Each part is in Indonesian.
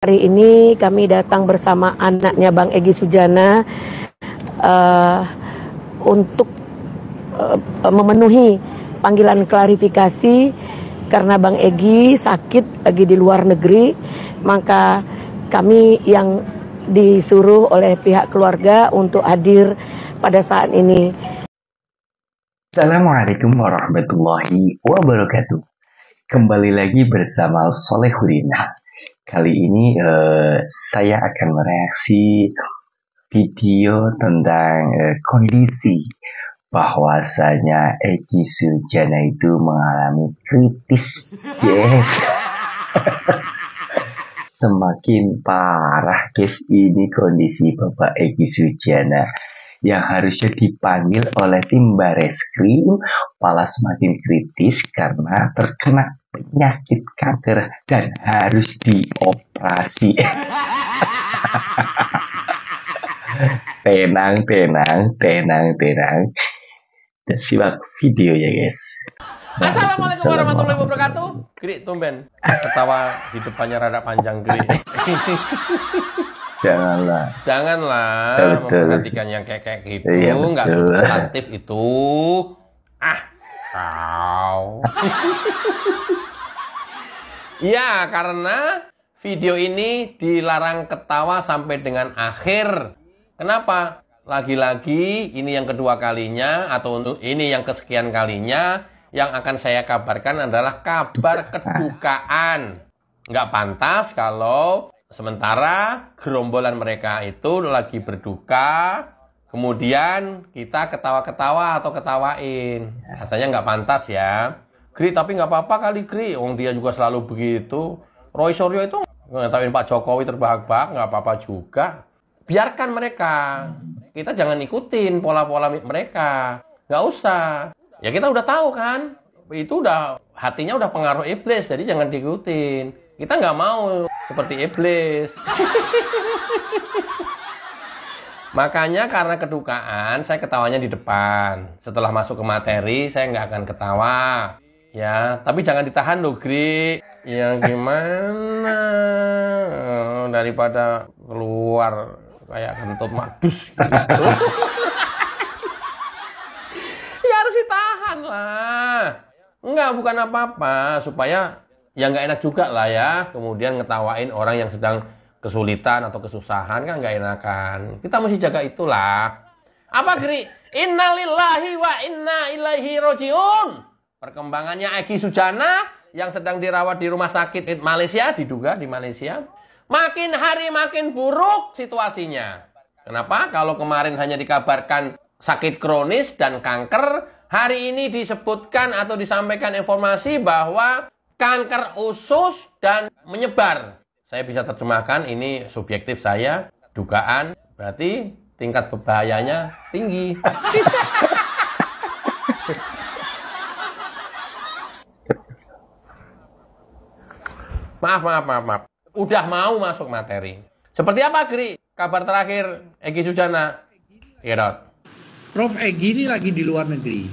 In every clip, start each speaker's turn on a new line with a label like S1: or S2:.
S1: Hari ini kami datang bersama anaknya Bang Egy Sujana untuk memenuhi panggilan klarifikasi karena Bang Egy sakit lagi di luar negeri, maka kami yang disuruh oleh pihak keluarga untuk hadir pada saat ini.
S2: Assalamualaikum warahmatullahi wabarakatuh. Kembali lagi bersama Solehudina. Kali ini saya akan mereaksi video tentang kondisi bahwasanya Egy Sujana itu mengalami kritis, guys. Semakin parah, guys, ini kondisi Bapak Egy Sujana yang harusnya dipanggil oleh tim Bareskrim malah semakin kritis karena terkena penyakit kanker dan harus dioperasi. Tenang. Simak video ya, guys.
S3: Assalamualaikum warahmatullahi wabarakatuh. Gri, tumben ketawa di depannya rada panjang, Gri. Janganlah memperhatikan yang kayak gitu,
S2: iya,
S3: nggak substantif itu. Kau. Ya, karena video ini dilarang ketawa sampai dengan akhir. Kenapa? Lagi-lagi ini yang kedua kalinya atau ini yang kesekian kalinya yang akan saya kabarkan adalah kabar kedukaan. Nggak pantas kalau sementara gerombolan mereka itu lagi berduka, kemudian kita ketawa-ketawa atau ketawain. Rasanya nggak pantas ya. Gri, tapi nggak apa-apa kali, Gri. Dia juga selalu begitu. Roy Suryo itu ngetawain Pak Jokowi terbahak-bahak, nggak apa-apa juga. Biarkan mereka. Kita jangan ikutin pola-pola mereka. Nggak usah. Ya kita udah tahu kan. Itu udah hatinya udah pengaruh iblis, jadi jangan diikutin. Kita nggak mau seperti iblis. Makanya karena kedukaan, saya ketawanya di depan. Setelah masuk ke materi, saya nggak akan ketawa. Ya, tapi jangan ditahan loh, Gri. Ya gimana? Daripada keluar kayak kentut madus gitu. Ya harus ditahan lah. Enggak, bukan apa-apa. Supaya ya nggak enak juga lah ya, kemudian ngetawain orang yang sedang kesulitan atau kesusahan, kan nggak enakan. Kita mesti jaga itulah. Apa, Gri? Innalillahi wa inna ilaihi rojiun. Perkembangannya Egy Sujana yang sedang dirawat di rumah sakit Malaysia, diduga di Malaysia. Makin hari makin buruk situasinya. Kenapa? Kalau kemarin hanya dikabarkan sakit kronis dan kanker, hari ini disebutkan atau disampaikan informasi bahwa kanker usus dan menyebar. Saya bisa terjemahkan, ini subjektif saya, dugaan, berarti tingkat berbahayanya tinggi. Maaf. Udah mau masuk materi. Seperti apa, Gri? Kabar terakhir Egy Sujana. Iya, Dot.
S4: Prof. Egy ini lagi di luar negeri.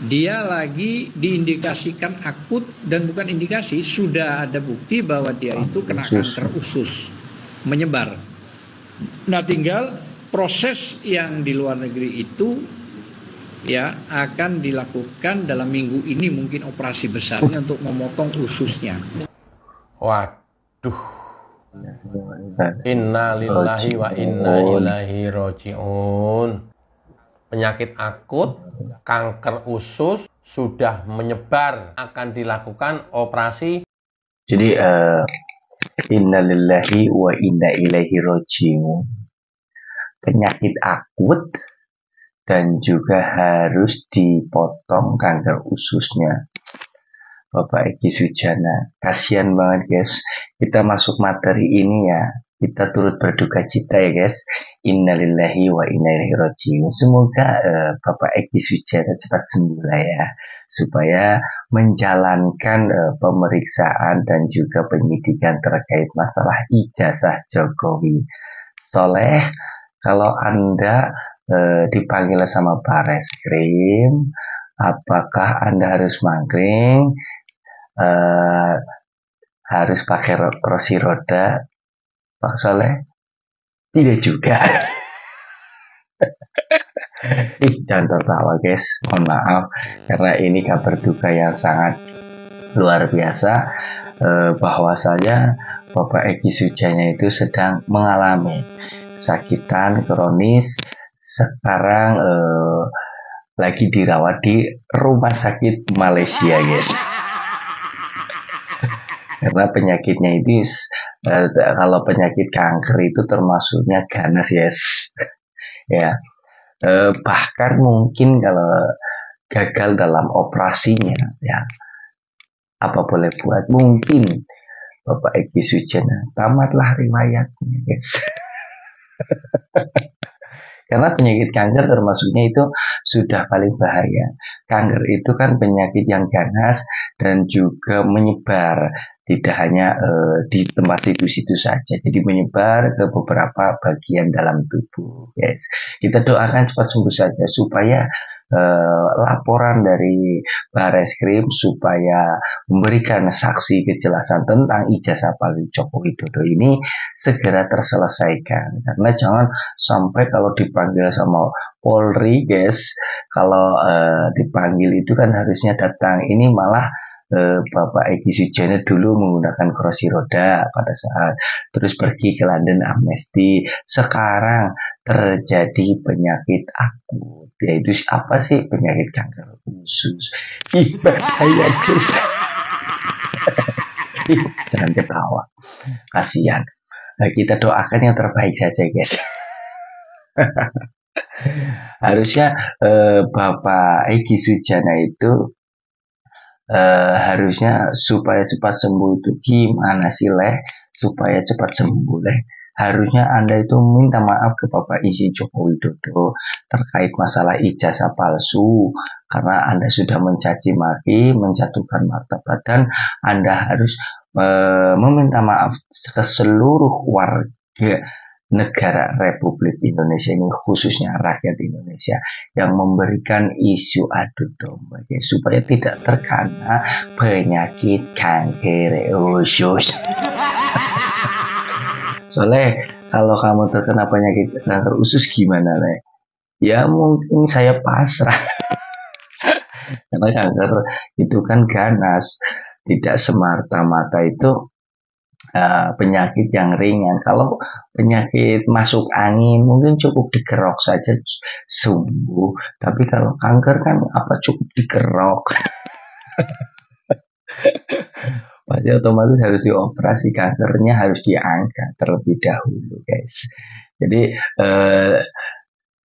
S4: Dia lagi diindikasikan akut dan bukan indikasi, sudah ada bukti bahwa dia itu kena kanker usus menyebar. Nah, tinggal proses yang di luar negeri itu ya akan dilakukan dalam minggu ini, mungkin operasi besarnya untuk memotong ususnya.
S3: Waduh. Innalillahi wa inna ilaihi rojiun. Penyakit akut, kanker usus sudah menyebar, akan dilakukan operasi.
S2: Jadi innalillahi wa inna ilaihi rojiun. Penyakit akut dan juga harus dipotong kanker ususnya. Bapak Egy Sujana, kasihan banget, guys. Kita masuk materi ini ya, kita turut berduka cita ya, guys. Innalillahi wa inna ilaihi rajiun. Semoga Bapak Egy Sujana cepat sembuh lah ya, supaya menjalankan pemeriksaan dan juga penyidikan terkait masalah ijazah Jokowi. Soleh, kalau Anda dipanggil sama Bareskrim, apakah Anda harus mangkring harus pakai kursi roda, Pak Soleh? Tidak juga. Jangan tertawa guys, mohon maaf karena ini kabar duka yang sangat luar biasa, bahwasanya Bapak Egy Sujana itu sedang mengalami kesakitan kronis. Sekarang lagi dirawat di rumah sakit Malaysia guys. Karena penyakitnya ini kalau penyakit kanker itu termasuknya ganas yes. Ya, bahkan mungkin kalau gagal dalam operasinya, ya apa boleh buat, mungkin Bapak Egy Sujana tamatlah riwayatnya guys. Karena penyakit kanker termasuknya itu sudah paling bahaya. Kanker itu kan penyakit yang ganas dan juga menyebar, tidak hanya di tempat situ-situ saja, jadi menyebar ke beberapa bagian dalam tubuh guys. Kita doakan cepat sembuh saja supaya laporan dari Barreskrim supaya memberikan saksi kejelasan tentang ijazah palsu Joko Widodo ini segera terselesaikan. Karena jangan sampai kalau dipanggil sama Polri guys, kalau dipanggil itu kan harusnya datang, ini malah Bapak Egy Sujana dulu menggunakan kursi roda pada saat terus pergi ke London Amnesty, sekarang terjadi penyakit akut, yaitu apa sih? Penyakit kanker usus. Ih, bahaya guys. Jangan ketawa, kasihan. Nah, kita doakan yang terbaik saja guys. Harusnya Bapak Egy Sujana itu harusnya supaya cepat sembuh itu gimana sih Leh? Supaya cepat sembuh Leh, harusnya Anda itu minta maaf ke Bapak Egy Joko Widodo terkait masalah ijazah palsu, karena Anda sudah mencaci maki, menjatuhkan martabat, dan Anda harus meminta maaf ke seluruh warga negara Republik Indonesia ini, khususnya rakyat Indonesia yang memberikan isu adu domba supaya tidak terkena penyakit kanker usus. Soalnya kalau kamu terkena penyakit kanker usus gimana Le? Ya mungkin saya pasrah. Karena kanker itu kan ganas, tidak semata-mata itu penyakit yang ringan. Kalau penyakit masuk angin mungkin cukup digerok saja sembuh, tapi kalau kanker kan apa cukup digerok. Pasti otomatis harus dioperasi, kankernya harus diangkat terlebih dahulu guys. Jadi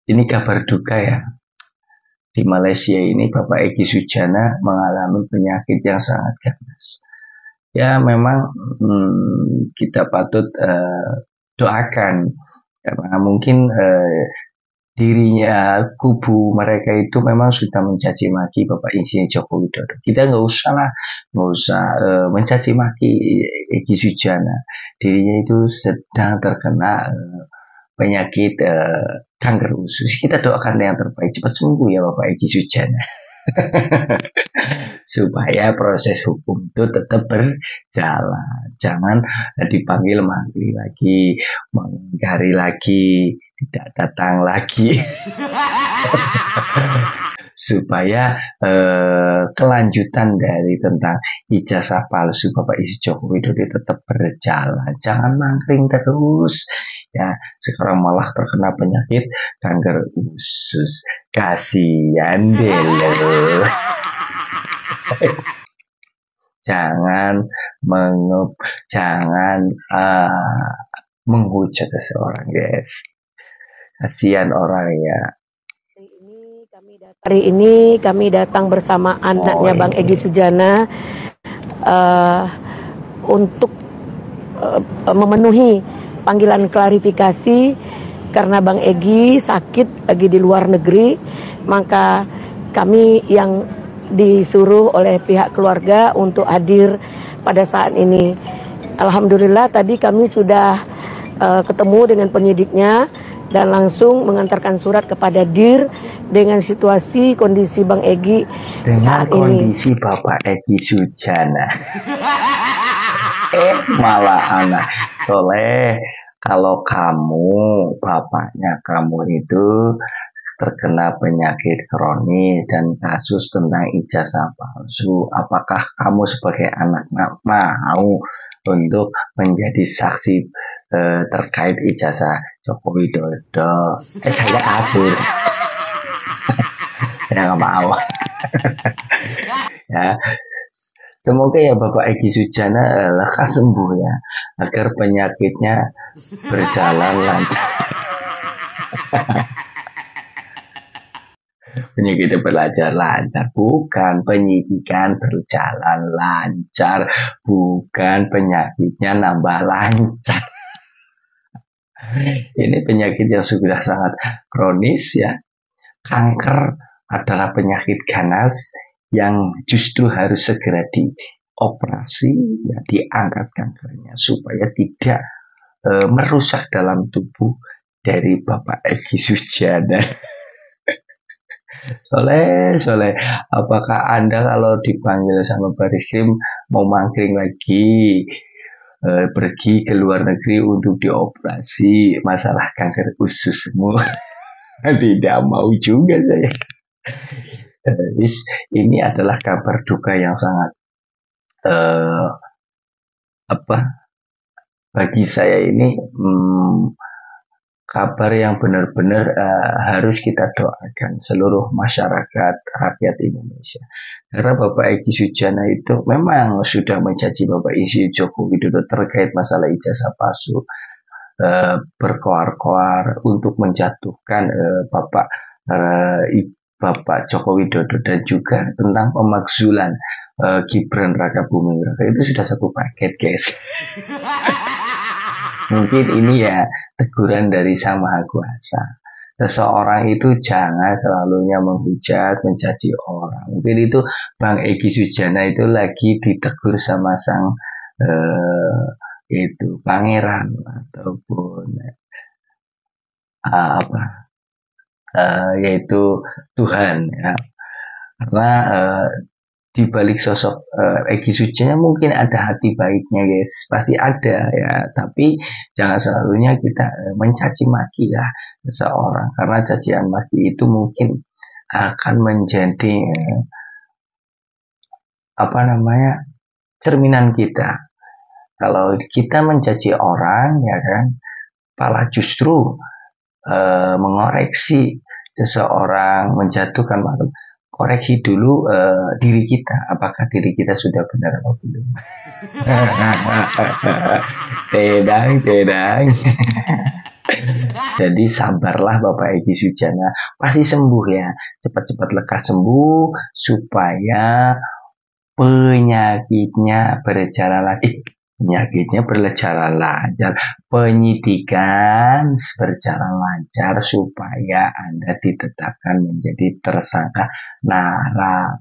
S2: ini kabar duka ya, di Malaysia ini Bapak Egy Sujana mengalami penyakit yang sangat ganas. Ya memang kita patut doakan, karena mungkin dirinya, kubu mereka itu memang sudah mencaci maki Bapak Insinyur Joko Widodo. Kita nggak usah mencaci maki Egy Sujana. Dirinya itu sedang terkena penyakit kanker usus. Kita doakan yang terbaik, cepat sembuh ya Bapak Egy Sujana. Supaya proses hukum itu tetap berjalan, jangan dipanggil-manggil lagi, mengingkari lagi, tidak datang lagi. Supaya kelanjutan dari tentang ijazah palsu Bapak Joko Widodo tetap berjalan, jangan mangkring terus ya. Sekarang malah terkena penyakit kanker usus, kasihan deh lo. Jangan menghujat seseorang guys, kasihan orang ya.
S1: Hari ini kami datang bersama anaknya Bang Egy Sujana untuk memenuhi panggilan klarifikasi karena Bang Egy sakit lagi di luar negeri, maka kami yang disuruh oleh pihak keluarga untuk hadir pada saat ini. Alhamdulillah tadi kami sudah ketemu dengan penyidiknya dan langsung mengantarkan surat kepada DIR dengan situasi kondisi Bang Egy saat ini.
S2: Dengan kondisi Bapak Egy Sujana. Malah anak soleh. Kalau kamu, bapaknya kamu itu terkena penyakit kronis dan kasus tentang ijazah palsu, apakah kamu sebagai anak mau untuk menjadi saksi terkait ijazah Joko Widodo? Saya kabur. Saya nggak mau. Ya, semoga ya Bapak Egy Sujana lekas sembuh ya, agar penyakitnya berjalan lancar. Penyakitnya berjalan lancar, bukan penyidikan berjalan lancar, bukan penyakitnya nambah lancar. Ini penyakit yang sudah sangat kronis ya. Kanker adalah penyakit ganas yang justru harus segera dioperasi, ya, diangkat kankernya supaya tidak merusak dalam tubuh dari Bapak Egy Sujana. Soleh, apakah Anda kalau dipanggil sama Bariskim mau mangkring lagi, pergi ke luar negeri untuk dioperasi masalah kanker ususmu? Tidak mau juga saya. Ini adalah kabar duka yang sangat bagi saya ini kabar yang benar-benar harus kita doakan seluruh masyarakat rakyat Indonesia. Karena Bapak Egy Sujana itu memang sudah mencaci Bapak Insinyur Joko Widodo terkait masalah ijazah palsu, berkoar-koar untuk menjatuhkan Bapak Joko Widodo, dan juga tentang pemakzulan Gibran Raka Buming Raka. Itu sudah satu paket, guys. Mungkin ini ya teguran dari Sang Maha Kuasa. Seseorang itu jangan selalunya menghujat, mencaci orang. Mungkin itu Bang Egy Sujana itu lagi ditegur sama sang itu pangeran ataupun yaitu Tuhan ya. Karena di balik sosok Egy Sujana mungkin ada hati baiknya, guys, pasti ada ya, tapi jangan selalunya kita mencaci maki ya seseorang, karena cacian maki itu mungkin akan menjadi cerminan kita. Kalau kita mencaci orang ya kan, malah justru mengoreksi seseorang, menjatuhkan makhluk. Koreksi dulu diri kita, apakah diri kita sudah benar atau belum. Tedang. Jadi sabarlah Bapak Egy Sujana, pasti sembuh ya, cepat-cepat lekas sembuh supaya penyakitnya berjalan lancar, penyidikan berjalan lancar supaya Anda ditetapkan menjadi tersangka narapidana.